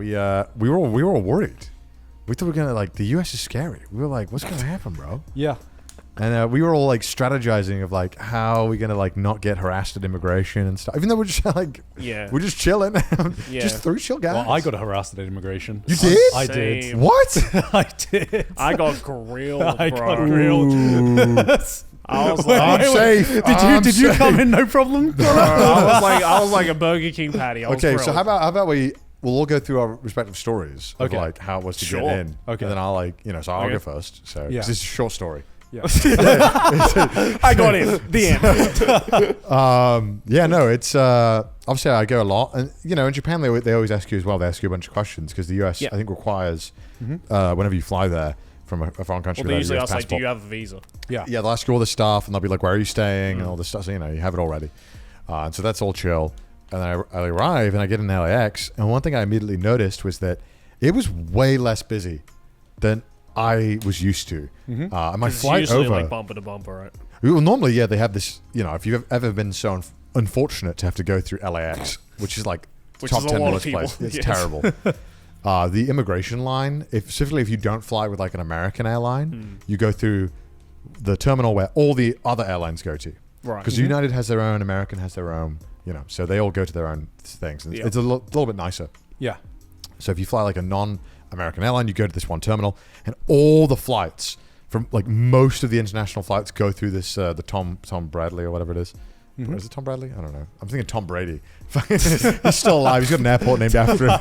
Yeah, we were all worried. We thought we were gonna like the U.S. is scary. We were like, what's gonna happen, bro? Yeah. And we were all like strategizing of like how are we gonna like not get harassed at immigration and stuff. Even though we're just like we're just chilling, just three chill guys. Well, I got harassed at immigration. You did? I did. What? I did. I got grilled, bro. I got grilled. I was like, I'm safe. Did you come in no problem? I was like a Burger King patty. I was Okay, so grilled. how about we'll all go through our respective stories of like how it was to get in. Okay. And then I'll so I'll go first. So 'cause this is a short story. Yeah. I got in. The end. Yeah, no, it's obviously I go a lot, and in Japan they always ask you as well. They ask you a bunch of questions because the US I think requires whenever you fly there from a foreign country. Well, they usually US ask like, do passport. you have a visa? Yeah, they'll ask you all this stuff, and they'll be like, "Where are you staying?" and all this stuff. So you have it already, and so that's all chill. And then I arrive and I get in LAX, and one thing I immediately noticed was that it was way less busy than I was used to. My flight usually over, like bumper to bumper, right? well, normally, they have this. If you've ever been so unfortunate to have to go through LAX, which is like top is a 10 lot of worst people. place, it's Yes. terrible. The immigration line, specifically if you don't fly with like an American airline, you go through the terminal where all the other airlines go to. Right. Because United has their own, American has their own, so they all go to their own things. And it's a little bit nicer. Yeah. So if you fly like a non-American airline, you go to this one terminal, and all the flights from like most of the international flights go through this the Tom Bradley or whatever it is. Is it Tom Bradley? I don't know. I'm thinking Tom Brady. He's still alive. He's got an airport named after him.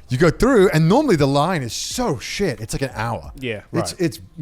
You go through, and normally the line is so shit. It's like an hour. Yeah, It's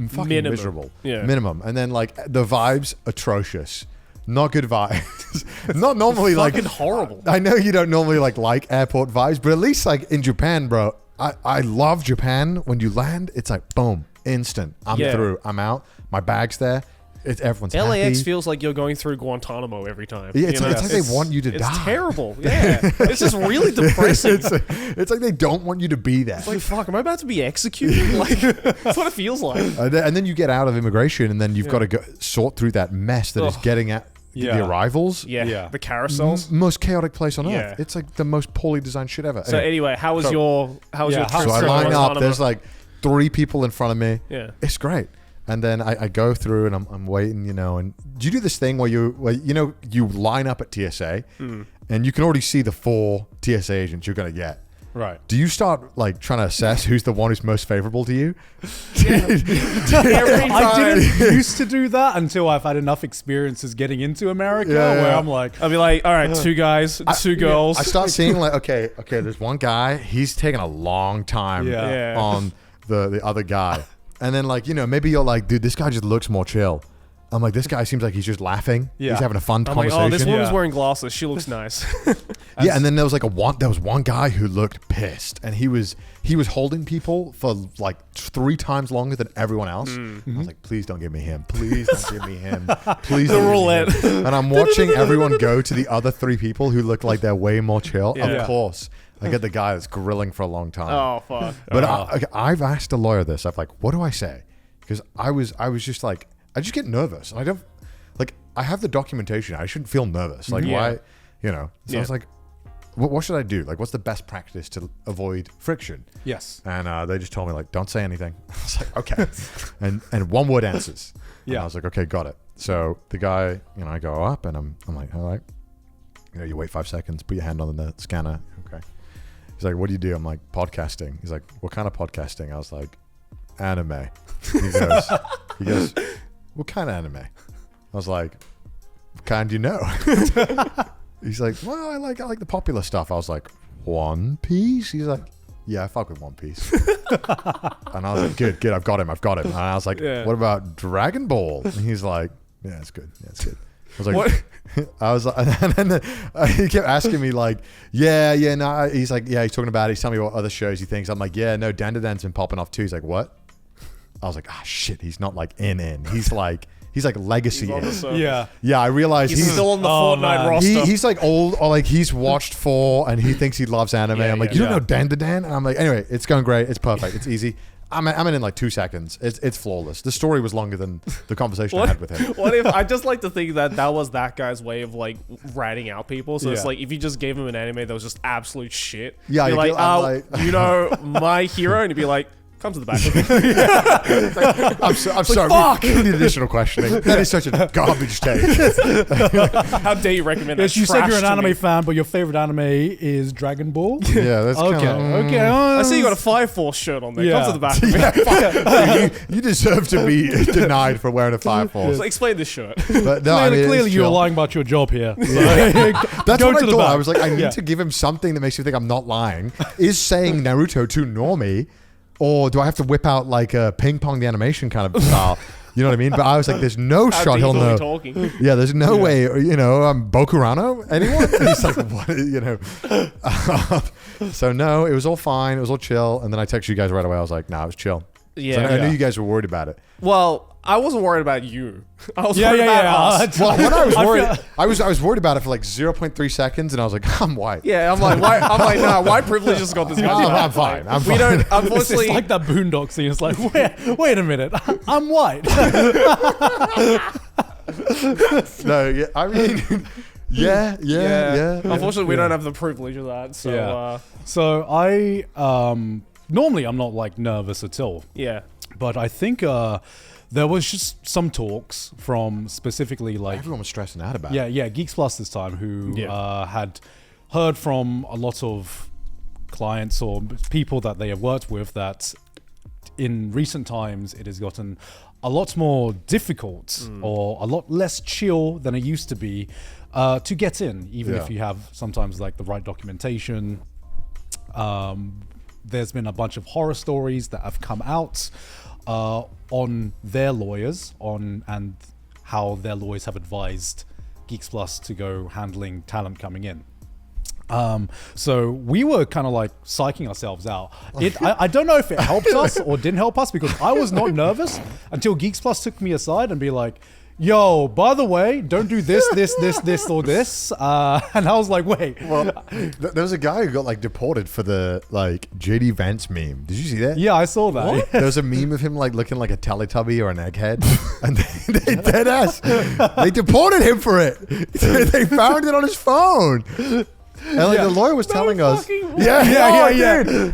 fucking Minimum. miserable. Yeah. Minimum. And then like the vibes atrocious. Not good vibes. Not normally like Fucking horrible. I know you don't normally like airport vibes, but at least like in Japan, bro. I love Japan. When you land, it's like boom, instant. I'm through. I'm out. My bag's there. Everyone's LAX happy. feels like you're going through Guantanamo every time. Yeah, it's like they want you to die. It's terrible. Yeah. It's just really depressing. It's like they don't want you to be there. It's like, fuck, am I about to be executed? Like, that's what it feels like. And then you get out of immigration, and then you've got to go sort through that mess that is getting at the arrivals. Yeah. The carousels. Most chaotic place on Yeah. earth. It's like the most poorly designed shit ever. So anyway, how was your trip? So I to line up. Guantanamo? There's like 3 people in front of me. Yeah. It's great. And then I go through and I'm waiting, and do you do this thing where you line up at TSA and you can already see the 4 TSA agents you're going to get. Right. Do you start like trying to assess who's the one who's most favorable to you? Every time. I didn't used to do that until I've had enough experiences getting into America where I'm like, I'll be like, all right, 2 guys, 2 girls. I start seeing like, okay, there's one guy, he's taking a long time Yeah. on the other guy. And then like, maybe you're like, dude, this guy just looks more chill. I'm like, this guy seems like he's just laughing. Yeah. He's having a fun I'm like, conversation. oh, this woman's Yeah. wearing glasses. She looks nice. Yeah, and then there was one guy who looked pissed, and he was holding people for like 3 times longer than everyone else. I was like, please don't give me him. Please don't give me him. Please don't roulette. give me him. And I'm watching everyone go to the other 3 people who look like they're way more chill. Yeah. Of course, I get the guy that's grilling for a long time. Oh, fuck. But I've asked a lawyer this. I'm like, what do I say? Because I was just like, I just get nervous. I don't like. I have the documentation. I shouldn't feel nervous. Like why, So I was like, what should I do? Like, what's the best practice to avoid friction? yes. And they just told me like, don't say anything. I was like, okay, and one word answers. And Yeah. I was like, okay, got it. So the guy, I go up and I'm like, all right, you wait 5 seconds, put your hand on the scanner. Okay. He's like, what do you do? I'm like, podcasting. He's like, what kind of podcasting? I was like, anime. He goes, what kind of anime? I was like, what kind do you know? He's like, well, I like the popular stuff. I was like, One Piece? He's like, yeah, I fuck with One Piece. And I was like, good, I've got him. And I was like, what about Dragon Ball? And he's like, yeah, it's good. I was like, What? I was like, and then he kept asking me like, no. He's like, he's talking about it. He's telling me what other shows he thinks. I'm like, yeah, no, Dandadan's been popping off too. He's like, what? I was like, shit, he's not like in. He's like legacy in. Yeah. Yeah, I realized He's still on the Fortnite man. roster. he's like old, or like he's watched 4 and he thinks he loves anime. I'm like, you don't know Dandadan? And I'm like, anyway, it's going great. It's perfect. It's easy. I'm in like 2 seconds. It's flawless. The story was longer than the conversation I had with him. What if I just like to think that was that guy's way of like ratting out people? So it's Yeah. like if you just gave him an anime that was just absolute shit. Yeah, you're you'd like, be- I'm like- you know, my hero, and he'd be like, come to the back. I'm sorry. We need additional questioning. That is such a garbage take. How dare you recommend Yes, that? you said trash you're an to anime me? fan, but your favorite anime is Dragon Ball. Yeah, that's Okay, kinda, okay. I see you got a Fire Force shirt on there. Yeah. Come to the back. Of me. you deserve to be denied for wearing a Fire Force. So explain this shirt. But no, I mean, Clearly, it's you're chill. lying about your job here. That's Go what to I the thought. back. I was like, I need Yeah. to give him something that makes you think I'm not lying. Is saying Naruto too normie, or do I have to whip out like a ping pong the animation kind of style? You know what I mean? But I was like, there's no How shot deep he'll are we know. talking? Yeah, there's no way. You know, Bokurano? Anyone? He's like, what? You know. So no, it was all fine. It was all chill. And then I texted you guys right away. I was like, nah, it was chill. Yeah. So I knew Yeah. you guys were worried about it. Well, I wasn't worried about you. I was Yeah, worried yeah, about yeah. us. Well, when I was I worried, feel- I was worried about it for like 0.3 seconds, and I was like, I'm white. Yeah, I'm like, why? I'm like, nah, white privilege has got this guy. I'm fine. I'm We fine. don't, It's unfortunately. like that Boondock scene. It's like, wait a minute, I'm white. No, yeah, I mean, yeah. Unfortunately, we don't have the privilege of that. So, Yeah. So I normally I'm not like nervous at all, yeah. but I think there was just some talks from specifically like Everyone was stressing out about it. yeah Geeks Plus this time who Yeah. had heard from a lot of clients or people that they have worked with that in recent times it has gotten a lot more difficult or a lot less chill than it used to be to get in, even Yeah. if you have sometimes like the right documentation. There's been a bunch of horror stories that have come out on their lawyers and how their lawyers have advised Geeks Plus to go handling talent coming in. So we were kind of like psyching ourselves out. I don't know if it helped us or didn't help us because I was not nervous until Geeks Plus took me aside and be like, yo, by the way, don't do this, or this. And I was like, wait. Well, there was a guy who got like deported for the like JD Vance meme. Did you see that? Yeah, I saw that. There was a meme of him like looking like a Teletubby or an egghead, and they dead ass. They deported him for it. They found it on his phone. And like the lawyer was telling us, fucking yeah.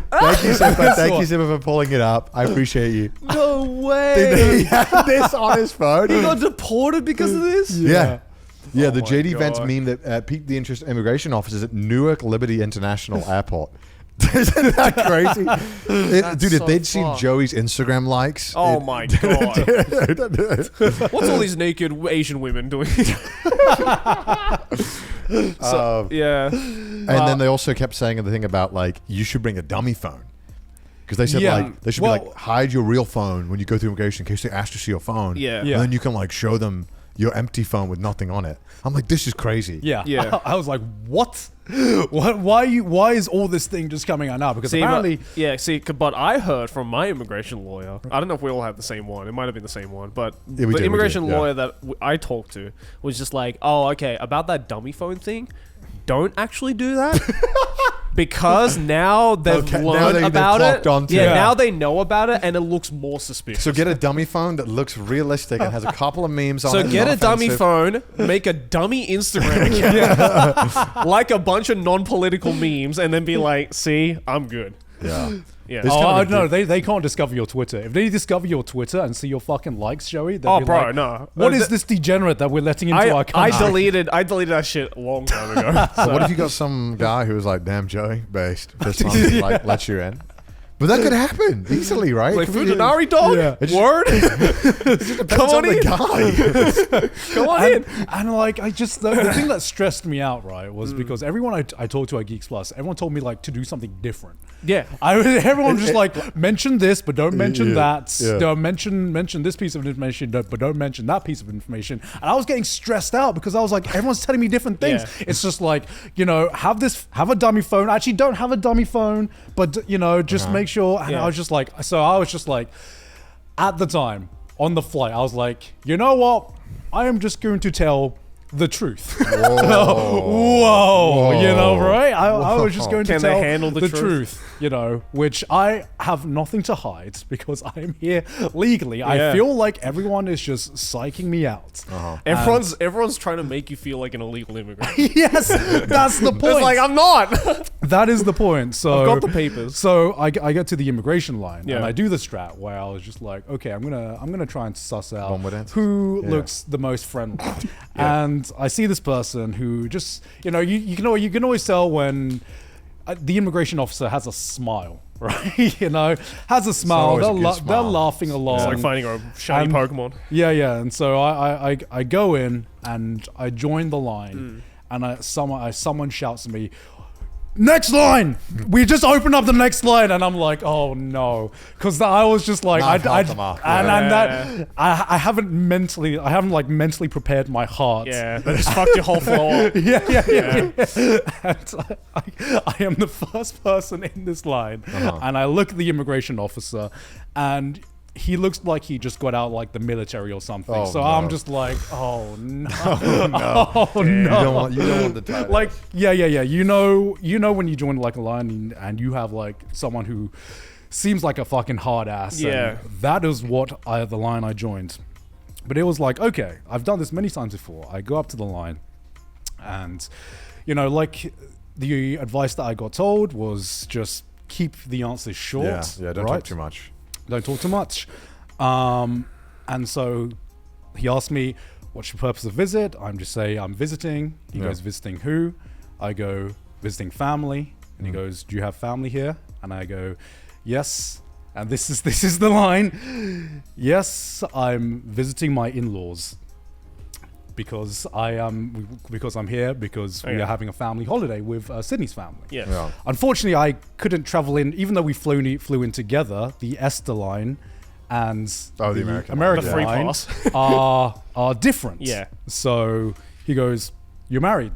Thank you, Simba. Thank you, Simba, for pulling it up. I appreciate you. No way. He had this on his phone. He got deported because of this? Yeah. Yeah, the my JD Vance God. meme that piqued the interest of immigration officers at Newark Liberty International Airport. Isn't that crazy? Dude, if so they'd seen fucked. Joey's Instagram likes. Oh my God. What's all these naked Asian women doing? Yeah. And then they also kept saying the thing about like, you should bring a dummy phone. Because they said Yeah. like, they should be like, hide your real phone when you go through immigration in case they ask to see your phone. Yeah. Yeah. And then you can like show them your empty phone with nothing on it. I'm like, this is crazy. Yeah. Yeah. I was like, what? Why is all this thing just coming out now? Because apparently, but I heard from my immigration lawyer. I don't know if we all have the same one. It might have been the same one, but Yeah, we the did, immigration yeah. lawyer that I talked to was just like, "Oh, okay, about that dummy phone thing. Don't actually do that." Because now they've Okay, now learned they've about it. clocked onto Yeah, it. now they know about it, and it looks more suspicious. So get a dummy phone that looks realistic and has a couple of memes on So it. get a not dummy offensive. phone, make a dummy Instagram account, like a bunch of non-political memes, and then be like, "See, I'm good." Yeah. Yeah. This oh, kind of no, they can't discover your Twitter. If they discover your Twitter and see your fucking likes, Joey, they'll Oh, be bro, like, no. What is this degenerate that we're letting into our I country? deleted that shit a long time ago. So what if you got some guy who was like, "Damn, Joey, based this time, like, let you in"? But that could happen easily, right? Like It could be- Fujinari dog? Yeah. It just- Word? depends Come on the in. guy. Come on and, in. and like the thing that stressed me out, right, was because everyone I talked to at Geeks Plus, everyone told me like to do something different. Yeah. Everyone was just like, mention this, but don't mention Yeah, that. yeah. Don't mention this piece of information, but don't mention that piece of information. And I was getting stressed out because I was like, everyone's telling me different things. Yeah. It's just like, have a dummy phone. Actually, don't have a dummy phone, but just make sure. And Yeah. I was just like, at the time on the flight, I was like, you know what? I am just going to tell the truth. Whoa. You know, right? I was just going to Can they tell handle the truth, you know, which I have nothing to hide because I am here legally. I Yeah. feel like everyone is just psyching me out. Everyone's trying to make you feel like an illegal immigrant. Yes, that's the point. It's like, I'm not. That is the point. So I've got the papers. So I get to the immigration line Yeah. and I do the strat where I was just like, okay, I'm gonna try and suss out One with answers. who Yeah. looks the most friendly. And I see this person who just, you know, you can always tell when the immigration officer has a smile, right? You know, has a smile. always a They're, good they're smile. laughing along. It's like finding a shiny And- Pokemon. Yeah. And so I go in and I join the line, and someone shouts at me, "Next line!" We just opened up the next line, and I'm like, "Oh no!" Because I was just like, Not help them out. I haven't like mentally prepared my heart. Yeah, that just fucked your whole flow up. Yeah. And I am the first person in this line, and I look at the immigration officer, and he looks like he just got out like the military or something. Oh, So no. I'm just like, oh no, no. oh You no. don't want the title. Like, yeah. You know when you join like a line and you have like someone who seems like a fucking hard ass. and Yeah. that is what the line I joined. But it was like, okay, I've done this many times before. I go up to the line, and you know, like the advice that I got told was just keep the answers short. yeah, don't right? talk too much. Don't talk too much. And so he asked me, what's your purpose of visit? I'm just say I'm visiting. He Yeah. goes, visiting who? I go, visiting family. And he goes, do you have family here? And I go, yes. And this is the line. Yes, I'm visiting my in-laws. Because I'm here because we Okay. are having a family holiday with Sydney's family. Yeah. Yeah. Unfortunately, I couldn't travel in, even though we flew in together. The Esther line and the American line. American The free line pass. are different. Yeah. So he goes, "You're married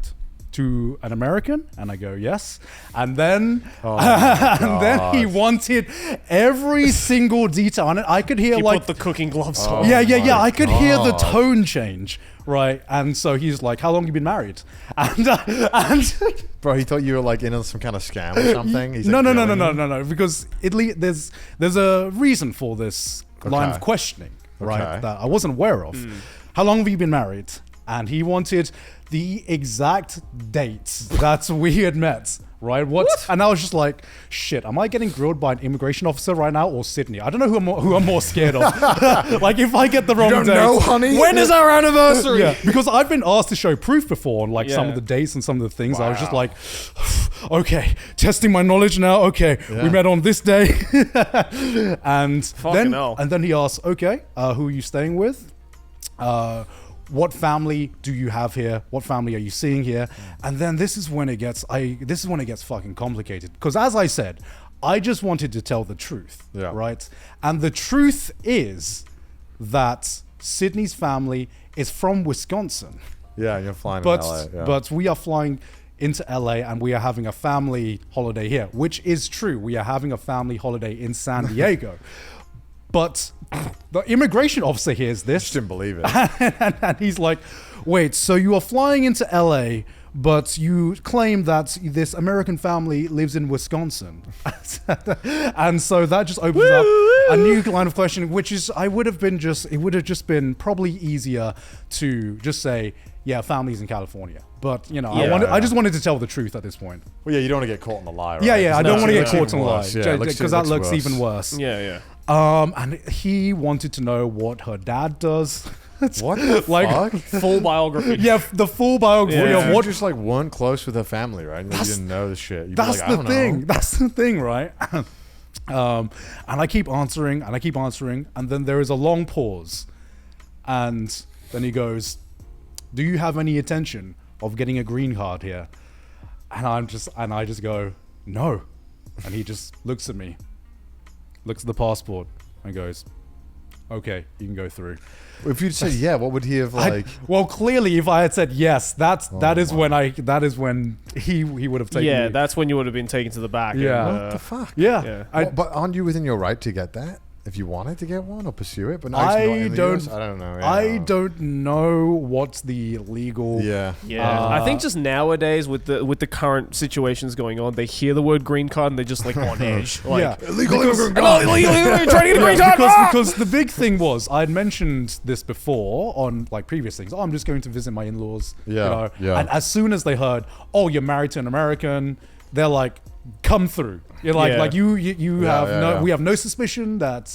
to an American?" And I go, "Yes." And then and then he wanted every single detail, and I could hear You like put the cooking gloves Oh. on. yeah. my I could hear the God. tone change, right? And so he's like, "How long have you been married?" And Bro, he thought you were like in some kind of scam or something. He's no, like, no, grilling you? because there's a reason for this line of Okay. questioning, right? Okay. That I wasn't aware of. How long have you been married? And he wanted the exact dates that we had met, right? What? And I was just like, shit, am I getting grilled by an immigration officer right now or Sydney? I don't know who I'm more scared of. Like if I get the wrong don't dates. know, honey? When is our anniversary? Yeah, because I've been asked to show proof before on like some Yeah. of the dates and some of the things. I was just Wow. like, okay, testing my knowledge now. Okay, Yeah. we met on this day, and Fucking hell. then he asks, okay, who are you staying with? What family do you have here? What family are you seeing here? And then this is when it gets fucking complicated. Because as I said, I just wanted to tell the truth, Yeah. right? And the truth is that Sydney's family is from Wisconsin, Yeah, you're flying but in LA. Yeah. but we are flying into LA and we are having a family holiday here, which is true. We are having a family holiday in San Diego. But the immigration officer hears I this just didn't believe it. and he's like, wait, so you are flying into LA, but you claim that this American family lives in Wisconsin. And so that just opens up a new line of questioning, which is, it would have just been probably easier to just say, yeah, family's in California. But, you know, Yeah. I just wanted to tell the truth at this point. Well, yeah, you don't want to get caught in the lie, right? Yeah, I No, don't want to it get looks caught in a lie. worse. Yeah, it looks- Because it that looks looks worse. even worse. Yeah. And he wanted to know what her dad does. What the Like- fuck? Full biography. Yeah, the full biography Yeah. of You what. just like weren't close with her family, right? You didn't know the shit. You'd be That's like, I the don't thing. know. That's the thing, right? And I keep answering, and then there is a long pause, and then he goes, "Do you have any intention of getting a green card here?" And I just go, "No," and he just looks at me, looks at the passport, and goes, "Okay, you can go through." If you'd said yeah, what would he have like? Well, clearly, if I had said yes, that is when he would have taken Yeah, me. that's when you would have been taken to the back. Yeah. And, What the fuck? Yeah. Yeah. I- But aren't you within your right to get that? if you wanted to get one or pursue it, but now it's not in the US, I don't know. Yeah. I don't know what's the legal. Yeah. Yeah, I think just nowadays with the current situations going on, they hear the word green card and they're just like on edge. Like, Yeah. Illegal immigrant. illegally trying to get a green card. Because the big thing was, I'd mentioned this before on like previous things. Oh, I'm just going to visit my in-laws. Yeah, yeah. And as soon as they heard, oh, you're married to an American, they're like, come through. You're like, Yeah. like you Yeah, have yeah, no, yeah. we have no suspicion that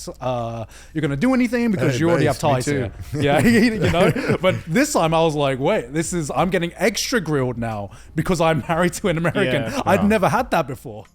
you're gonna do anything because Hey, you already have babes, ties me here. too. Yeah, you know. But this time I was like, wait, I'm getting extra grilled now because I'm married to an American. Yeah. I'd Yeah. never had that before.